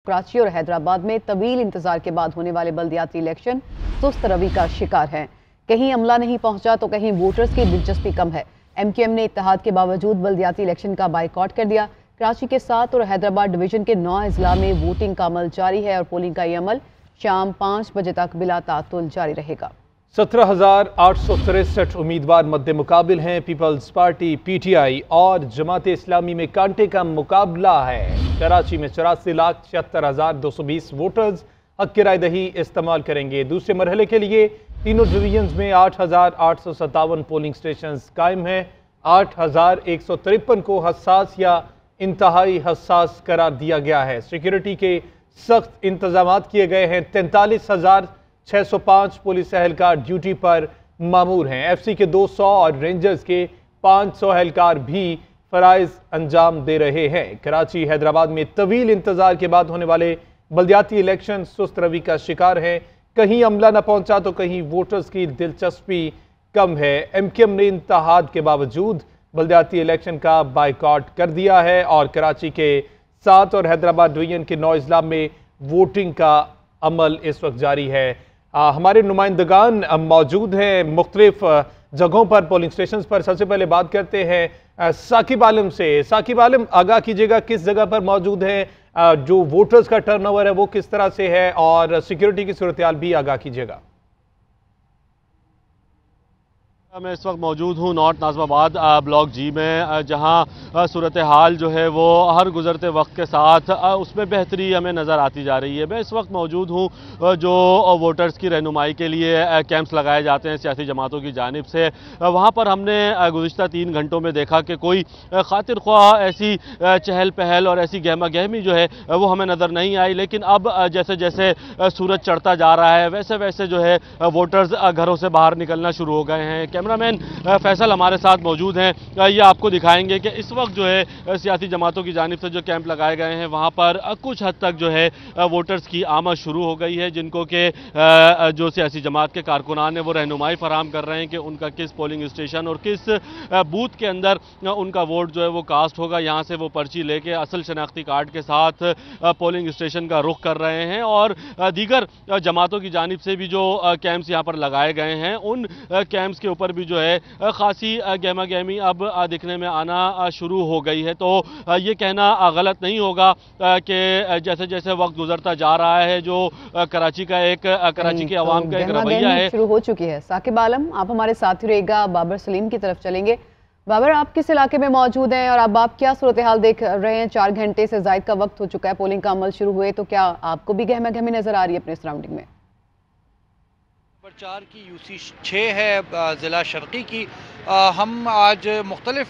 कराची और हैदराबाद में तवील इंतजार के बाद होने वाले बल्दियाती इलेक्शन सुस्त रवि का शिकार हैं। कहीं अमला नहीं पहुंचा तो कहीं वोटर्स की दिलचस्पी कम है। MQM ने इत्तेहाद के बावजूद बल्दियाती इलेक्शन का बाइकआउट कर दिया। कराची के 7 और हैदराबाद डिवीजन के 9 अजला में वोटिंग का अमल जारी है और पोलिंग का यह अमल शाम 5 बजे तक बिला तातुल जारी रहेगा। 17,863 उम्मीदवार मद्दे मुकाबिल हैं। पीपल्स पार्टी PTI और जमात इस्लामी में कांटे का मुकाबला है। कराची में 84,76,220 वोटर्स हक की रायदही इस्तेमाल करेंगे। दूसरे मरहले के लिए तीनों डिवीजन में 8,857 पोलिंग स्टेशन कायम हैं। 8,153 को हसास या इंतहाई हसास करार दिया गया है। सिक्योरिटी के सख्त इंतजाम किए गए हैं। 43,605 पुलिस एहलकार ड्यूटी पर मामूर हैं। FC के 200 और रेंजर्स के 500 एहलकार भी फराइज अंजाम दे रहे हैं। कराची हैदराबाद में तवील इंतजार के बाद होने वाले बल्दियाती इलेक्शन सुस्त रवि का शिकार हैं। कहीं अमला न पहुंचा तो कहीं वोटर्स की दिलचस्पी कम है। MQM ने इत्तेहाद के बावजूद बल्दियाती इलेक्शन का बाइकआउट कर दिया है और कराची के 7 और हैदराबाद डिवीजन के 9 अजला में वोटिंग का अमल इस वक्त जारी है। हमारे नुमाइंदगान मौजूद हैं मुख्तलिफ जगहों पर, पोलिंग स्टेशन पर। सबसे पहले बात करते हैं साकिब आलम से। साकिब आलम, आगाह कीजिएगा किस जगह पर मौजूद हैं, जो वोटर्स का टर्नओवर है वो किस तरह से है और सिक्योरिटी की सूरत हाल भी आगाह कीजिएगा। मैं इस वक्त मौजूद हूँ नॉर्थ नाज़िमाबाद ब्लॉक G में, जहाँ सूरत हाल जो है वो हर गुजरते वक्त के साथ उसमें बेहतरी हमें नज़र आती जा रही है। मैं इस वक्त मौजूद हूँ जो वोटर्स की रहनुमाई के लिए कैंप्स लगाए जाते हैं सियासी जमातों की जानिब से। वहाँ पर हमने गुज़िश्ता 3 घंटों में देखा कि कोई खातिर ख्वाह ऐसी चहल पहल और ऐसी गहमा गहमी जो है वो हमें नज़र नहीं आई। लेकिन अब जैसे जैसे सूरज चढ़ता जा रहा है वैसे वैसे जो है वोटर्स घरों से बाहर निकलना शुरू हो गए हैं। कैमरामैन फैसल हमारे साथ मौजूद हैं, ये आपको दिखाएंगे कि इस वक्त जो है सियासी जमातों की जानिब से जो कैंप लगाए गए हैं वहाँ पर कुछ हद तक जो है वोटर्स की आमद शुरू हो गई है, जिनको कि जो सियासी जमात के कारकुनान हैं वो रहनुमाई फराहम कर रहे हैं कि उनका किस पोलिंग स्टेशन और किस बूथ के अंदर उनका वोट जो है वो कास्ट होगा। यहाँ से वो पर्ची लेके असल शनाख्ती कार्ड के साथ पोलिंग स्टेशन का रुख कर रहे हैं और दीगर जमातों की जानिब से भी जो कैंप्स यहाँ पर लगाए गए हैं उन कैंप्स के ऊपर भी जो है खासी गहमा गहमी अब दिखने में आना शुरू हो गई है। तो ये कहना गलत नहीं होगा कि जैसे जैसे वक्त गुजरता जा रहा है जो कराची के अवाम का एक रवैया है शुरू हो चुकी है। साकिब आलम, आप हमारे साथ ही रहेगा। बाबर सलीम की तरफ चलेंगे। बाबर, आप किस इलाके में मौजूद हैं और अब आप क्या सूरत हाल देख रहे हैं? 4 घंटे से ज़ायद का वक्त हो चुका है पोलिंग का अमल शुरू हुए, तो क्या आपको भी गहमा गहमी नजर आ रही है अपने सराउंडिंग में? नंबर 4 की UC 6 है ज़िला शर्की की। हम आज मुख्तलिफ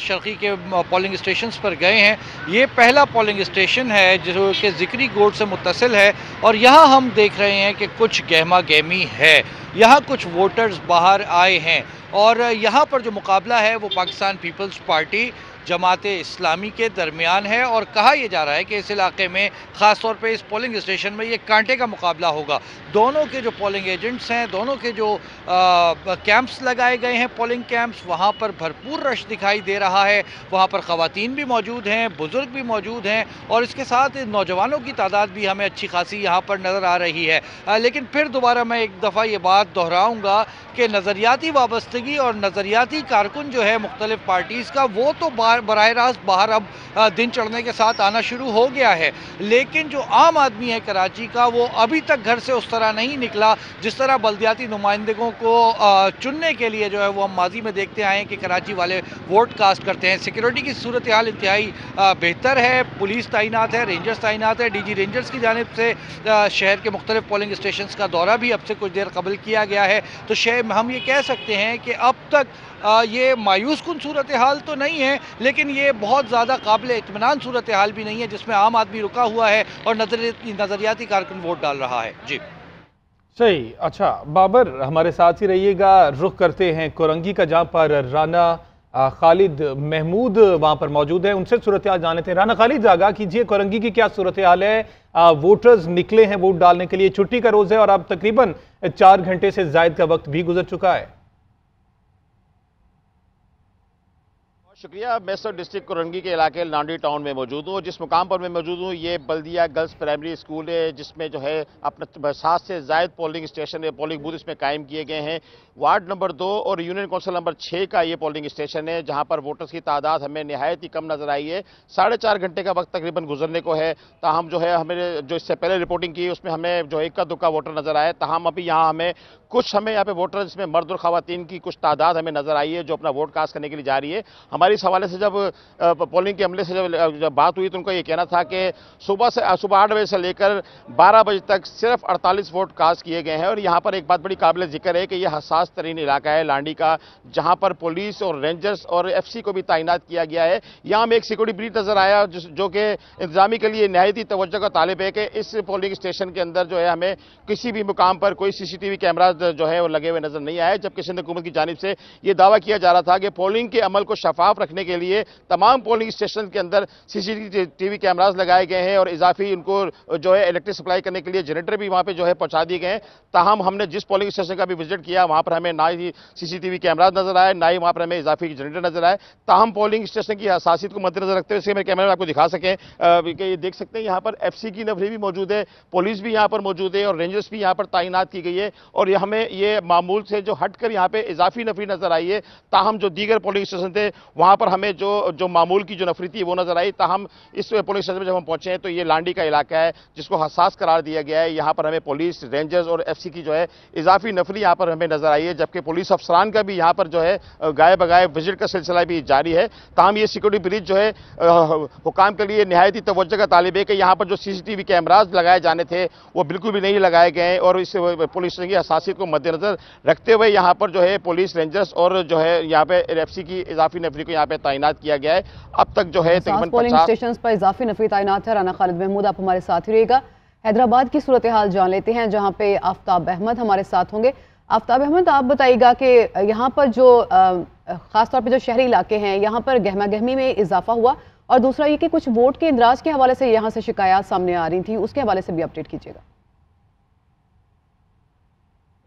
शर्की के पोलिंग स्टेशंस पर गए हैं। ये पहला पोलिंग स्टेशन है जो कि ज़िक्री गोड से मुत्तसिल है और यहाँ हम देख रहे हैं कि कुछ गहमा गहमी है। यहाँ कुछ वोटर्स बाहर आए हैं और यहाँ पर जो मुकाबला है वो पाकिस्तान पीपल्स पार्टी जमात इस्लामी के दरमियान है और कहा यह जा रहा है कि इस इलाके में ख़ास तौर पे इस पोलिंग स्टेशन में ये कांटे का मुकाबला होगा। दोनों के जो पोलिंग एजेंट्स हैं, दोनों के जो कैंप्स लगाए गए हैं पोलिंग कैंप्स, वहाँ पर भरपूर रश दिखाई दे रहा है। वहाँ पर ख़वातीन भी मौजूद हैं, बुज़ुर्ग भी मौजूद हैं और इसके साथ नौजवानों की तादाद भी हमें अच्छी खासी यहाँ पर नज़र आ रही है। लेकिन फिर दोबारा मैं एक दफ़ा ये बात दोहराऊँगा कि नज़रियाती वाबस्तगी और नज़रियाती कारकुन जो है मुख्तलिफ पार्टीज़ का वो तो बराह रास्त बाहर अब दिन चढ़ने के साथ आना शुरू हो गया है। लेकिन जो आम आदमी है कराची का वो अभी तक घर से उस तरह नहीं निकला जिस तरह बल्दियाती नुमाइंदों को चुनने के लिए जो है वो हम माजी में देखते आए हैं कि कराची वाले वोट कास्ट करते हैं। सिक्योरिटी की सूरत हाल इंतहाई बेहतर है, पुलिस तैनात है, रेंजर्स तैनात है। DG रेंजर्स की जानिब से शहर के मुख्तलिफ पोलिंग स्टेशन का दौरा भी अब से कुछ देर कबल किया गया है। तो शहर हम ये कह सकते हैं कि अब तक ये मायूस कुन सूरत हाल तो नहीं है, लेकिन ये बहुत ज़्यादा काबिल इत्मीनान सूरत हाल भी नहीं है जिसमें आम आदमी रुका हुआ है और नज़रियाती कारकुन वोट डाल रहा है। जी सही। अच्छा बाबर, हमारे साथ ही रहिएगा। रुख करते हैं कोरंगी का, जहाँ पर राना खालिद महमूद वहाँ पर मौजूद है, उनसे सूरत हाल जान लेते हैं। राना खालिद, आगाह कीजिए कोरंगी की क्या सूरत हाल है? वोटर्स निकले हैं वोट डालने के लिए, छुट्टी का रोज़ है और अब तकरीबन 4 घंटे से ज़ायद का वक्त भी गुजर चुका है। शुक्रिया। मैं सर डिस्ट्रिक्ट कोरंगी के इलाके लांडी टाउन में मौजूद हूँ। जिस मुकाम पर मैं मौजूद हूँ ये बल्दिया गर्ल्स प्राइमरी स्कूल है, जिसमें जो है अपना 7 से ज़ायद पोलिंग स्टेशन है, पोलिंग बूथ इसमें कायम किए गए हैं। वार्ड नंबर 2 और यूनियन काउंसिल नंबर 6 का ये पोलिंग स्टेशन है, जहां पर वोटर्स की तादाद हमें निहायत ही कम नजर आई है। 4.5 घंटे का वक्त तकरीबन गुजरने को है। ताहम जो है हमें जो इससे पहले रिपोर्टिंग की उसमें हमें जो इक्का दुक्का वोटर नजर आए। ताहम अभी यहाँ हमें यहाँ पे वोटर जिसमें मर्द और खवातीन की कुछ तादाद हमें नजर आई है जो अपना वोट कास्ट करने के लिए जा रही है। हमारी इस हवाले से जब पोलिंग के अमले से जब बात हुई तो उनका ये कहना था कि सुबह 8 बजे से लेकर 12 बजे तक सिर्फ 48 वोट कास्ट किए गए हैं। और यहाँ पर एक बात बड़ी काबिल जिक्र है कि यह हसास तरीन इलाका है लांडी का, जहाँ पर पुलिस और रेंजर्स और FC को भी तैनात किया गया है। यहाँ में एक सिक्योरिटी ब्रीच नजर आया जो कि इंतजामी के लिए नहायत ही तवज्जो का तालिब है कि इस पोलिंग स्टेशन के अंदर जो है हमें किसी भी मुकाम पर कोई CCTV कैमरा जो है वो लगे हुए नजर नहीं आए। जबकि सिंध हुकूमत की जानिब से ये दावा किया जा रहा था कि पोलिंग के अमल को शफाफ रखने के लिए तमाम पोलिंग स्टेशन के अंदर CCTV कैमरास लगाए गए हैं और इजाफी उनको जो है इलेक्ट्रिक सप्लाई करने के लिए जनरेटर भी वहां पे जो है पहुंचा दिए गए हैं। ताहम हमने जिस पोलिंग स्टेशन का भी विजिट किया वहां पर हमें ना ही CCTV कैमरास नजर आए, ना ही वहां पर हमें इजाफी जनरेटर नजर आए। ताहम पोलिंग स्टेशन की हसासियत को मद्देनजर रखते हुए इसके मेरे कैमरे में आपको दिखा सकें कि ये देख सकते हैं यहाँ पर FC की नफरी भी मौजूद है, पुलिस भी यहाँ पर मौजूद है और रेंजर्स भी यहाँ पर तैनात की गई है। और हमें ये मामूल से जो हटकर यहाँ पे इजाफी नफरी नजर आई है। ताहम जो दीगर पोलिंग स्टेशन थे वहां पर हमें जो मामूल की जो नफरी थी वो नजर आई। ताहम इस पोलिंग स्टेशन में जब हम पहुंचे हैं तो ये लांडी का इलाका है जिसको हसास करार दिया गया है। यहाँ पर हमें पुलिस, रेंजर्स और FC की जो है इजाफी नफरी यहाँ पर हमें नजर आई है। जबकि पुलिस अफसरान का भी यहाँ पर जो है गाये बगाए विजिट का सिलसिला भी जारी है। ताहम ये सिक्योरिटी ब्रीच जो है हुकाम के लिए निहायत ही तवज्जो का तालिब है कि यहाँ पर जो CCTV कैमराज लगाए जाने थे वो बिल्कुल भी नहीं लगाए गए और इस पुलिस की हसासियत को मद्देनजर रखते हुए यहाँ पर जो है पुलिस, रेंजर्स और जो है यहाँ पे FC की इजाफी नफरी को यहाँ पे तैनात किया गया है। अब तक जो है तकरीबन पोलिंग स्टेशन पर इजाफी नफरी तैनात है। राना खालिद महमूद आप हमारे साथ ही रहेगा। हैदराबाद की सूरत हाल जान लेते हैं जहाँ पे आफ्ताब अहमद हमारे साथ होंगे। आफ्ताब अहमद, आप बताइएगा कि यहाँ पर जो खासतौर पर जो शहरी इलाके हैं यहाँ पर गहमा गहमी में इजाफा हुआ, और दूसरा ये कि कुछ वोट के इंदराज के हवाले से यहाँ से शिकायत सामने आ रही थी, उसके हवाले से भी अपडेट कीजिएगा।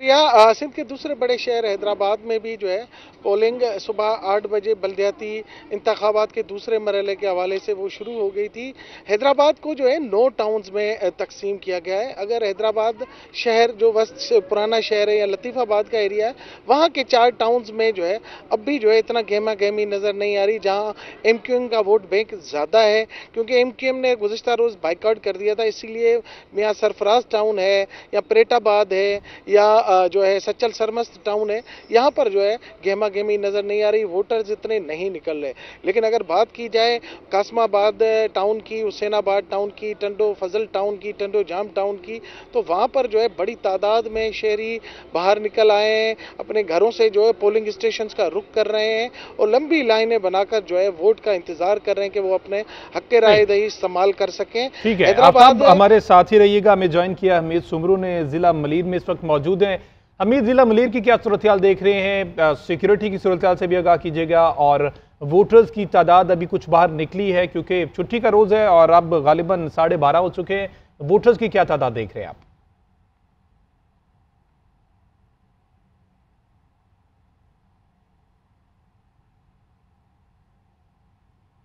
यहाँ सिंध के दूसरे बड़े शहर हैदराबाद में भी जो है पोलिंग सुबह 8 बजे बल्दियाती इंतखाबात के दूसरे मरहले के हवाले से वो शुरू हो गई थी। हैदराबाद को जो है 9 टाउन्स में तकसीम किया गया है। अगर हैदराबाद शहर जो वस्त पुराना शहर है या लतीफ़ाबाद का एरिया है, वहाँ के 4 टाउन्स में जो है अब भी जो है इतना गहमा गहमी नज़र नहीं आ रही, जहाँ MQM का वोट बैंक ज़्यादा है क्योंकि MQM ने गुज़िश्ता रोज़ बाइकआउट कर दिया था। इसीलिए यहाँ सरफराज टाउन है या परेटाबाद है या जो है सच्चल सरमस्त टाउन है, यहाँ पर जो है गहमा गहमी नजर नहीं आ रही, वोटर्स इतने नहीं निकल रहे। लेकिन अगर बात की जाए कासमाबाद टाउन की, हुसैनाबाद टाउन की, टंडो फजल टाउन की, टंडो जाम टाउन की, तो वहाँ पर जो है बड़ी तादाद में शहरी बाहर निकल आए हैं, अपने घरों से जो है पोलिंग स्टेशन का रुख कर रहे हैं और लंबी लाइनें बनाकर जो है वोट का इंतजार कर रहे हैं कि वो अपने हक के राय दही इस्तेमाल कर सकें। ठीक है, आप हमारे साथ ही रहिएगा। हमें ज्वाइन किया हमीद सुमरू ने, जिला मलीर में इस वक्त मौजूद हैं। हमीद, जिला मलीर की क्या सूरत हाल देख रहे हैं? सिक्योरिटी की सूरत हाल से भी आगाह कीजिएगा और वोटर्स की तादाद अभी कुछ बाहर निकली है क्योंकि छुट्टी का रोज है और अब गालिबन 12:30 हो चुके हैं। वोटर्स की क्या तादाद देख रहे हैं आप?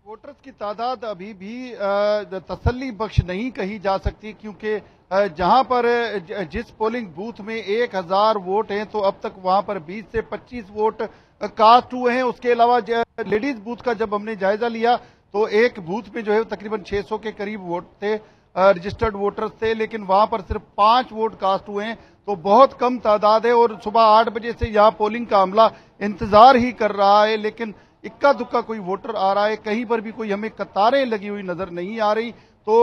वोटर्स की तादाद अभी भी तसल्ली बख्श नहीं कही जा सकती क्योंकि जहां पर जिस पोलिंग बूथ में 1000 वोट हैं तो अब तक वहां पर 20 से 25 वोट कास्ट हुए हैं। उसके अलावा लेडीज बूथ का जब हमने जायजा लिया तो एक बूथ में जो है तकरीबन 600 के करीब वोट थे, रजिस्टर्ड वोटर्स थे, लेकिन वहां पर सिर्फ 5 वोट कास्ट हुए हैं, तो बहुत कम तादाद है। और सुबह 8 बजे से यहाँ पोलिंग का अमला इंतजार ही कर रहा है, लेकिन इक्का दुक्का कोई वोटर आ रहा है, कहीं पर भी कोई हमें कतारें लगी हुई नजर नहीं आ रही। तो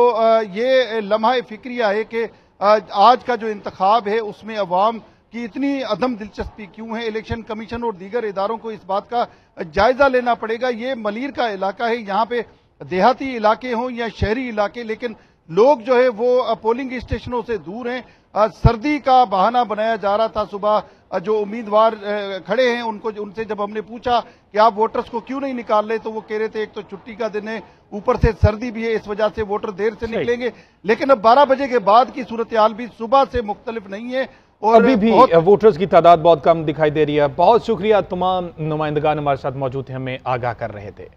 ये लम्हा फिक्रिया है कि आज का जो इंतखाब है उसमें अवाम की इतनी अदम दिलचस्पी क्यों है। इलेक्शन कमीशन और दीगर इदारों को इस बात का जायजा लेना पड़ेगा। ये मलीर का इलाका है, यहाँ पे देहाती इलाके हों या शहरी इलाके, लेकिन लोग जो है वो पोलिंग स्टेशनों से दूर हैं। सर्दी का बहाना बनाया जा रहा था। सुबह जो उम्मीदवार खड़े हैं उनसे जब हमने पूछा कि आप वोटर्स को क्यों नहीं निकाल रहे, तो वो कह रहे थे एक तो छुट्टी का दिन है, ऊपर से सर्दी भी है, इस वजह से वोटर देर से निकलेंगे। लेकिन अब 12 बजे के बाद की सूरत हाल भी सुबह से मुख्तलिफ नहीं है। और अभी भी वोटर्स की तादाद बहुत कम दिखाई दे रही है। बहुत शुक्रिया, तमाम नुमाइंदगान हमारे साथ मौजूद थे, हमें आगाह कर रहे थे।